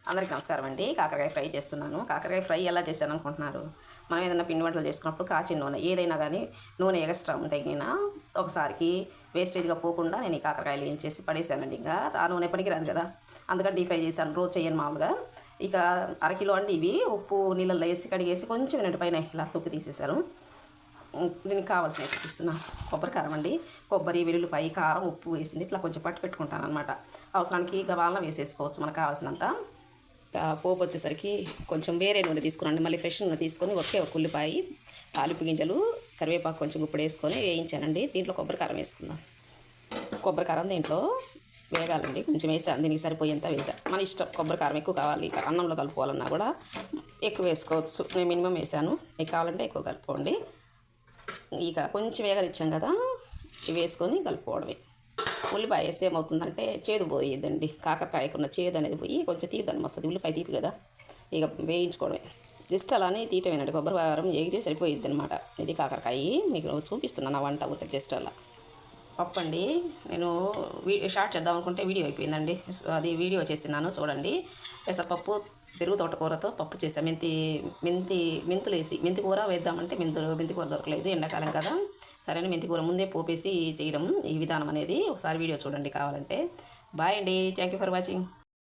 అందరికీ నమస్కారం అండి. కాకరకాయ ఫ్రై చేస్తున్నాను. కాకరకాయ ఫ్రై ఎలా చేశాను అనుకుంటున్నారు? మనం ఏదైనా పిండి వంటలు చేసుకున్నప్పుడు కాచిన నూనె ఏదైనా కానీ నూనె ఎక్స్ట్రా ఉంటే గిన ఒకసారికి వేస్టేజ్గా పోకుండా నేను ఈ కాకరకాయలు ఏం చేసి పడేసానండి. ఇంకా ఆ నూనె పనికిరాదు కదా, అందుకని డీప్ ఫ్రై చేశాను. రోజు చేయను మామూలుగా. ఇక అరకిలో అండి ఇవి ఉప్పు నీళ్ళల్లో వేసి కడిగేసి కొంచెం నింటి పైన ఇలా తొక్కు తీసేసాను. దీనికి కావాల్సిన చూపిస్తున్నా. కొబ్బరి కారం అండి. కొబ్బరి, వెల్లుల్లిపాయ, కారం, ఉప్పు వేసింది ఇట్లా కొంచెం పట్టు పెట్టుకుంటాను అనమాట. అవసరానికి గవాలన వేసేసుకోవచ్చు మనకు కావాల్సినంత. పోపు వచ్చేసరికి కొంచెం వేరే నూనె తీసుకురండి, మళ్ళీ ఫ్రెష్ నూనె తీసుకొని ఒక ఉల్లిపాయ, తాలింపు గింజలు, కరివేపాకు కొంచెం గుప్పుడు వేసుకొని వేయించానండి. దీంట్లో కొబ్బరి కారం వేసుకుందాం. కొబ్బరి కారం దీంట్లో వేగాలండి. కొంచెం వేసాను, దీనికి సరిపోయేంత వేసాను. మన ఇష్టం, కొబ్బరి కారం ఎక్కువ కావాలి అన్నంలో కలుపుకోవాలన్నా కూడా ఎక్కువ వేసుకోవచ్చు. నేను మినిమం వేసాను, మీకు కావాలంటే ఎక్కువ కలుపుకోండి. ఇక కొంచెం వేగనిచ్చాం కదా, ఇవి వేసుకొని కలుపుకోవడమే. ఉల్లిపాయ వేస్తే ఏమవుతుందంటే చేదు పోయేదండి, కాకరకాయకున్న చేదు అనేది పోయి కొంచెం తీపిదనం వస్తుంది. ఉల్లిపాయ తీపి కదా, ఇక వేయించుకోవడమే. జస్ట్ అలానే తీయటమేనండి. కొబ్బరి కారం ఏగితే సరిపోయిద్ది అనమాట. ఇది కాకరకాయ మీకు చూపిస్తున్నాను నా వంట ఊరికే జస్ట్ అలా. పప్పు అండి, నేను షార్ట్ చేద్దాం అనుకుంటే వీడియో అయిపోయిందండి. అది వీడియో చేసినాను చూడండి. పెసరపప్పు, పెరుగు తోటకూరతో పప్పు చేసాను. మెంతులు వేసి మెంతి కూర వేద్దామంటే మెంతి కూర దొరకలేదు, ఎండాకాలం కదా. సరైన మెంతి కూర ముందే పోపేసి చేయడం ఈ విధానం అనేది ఒకసారి వీడియో చూడండి కావాలంటే. బాయ్ అండి, థ్యాంక్ యూ ఫర్ వాచింగ్.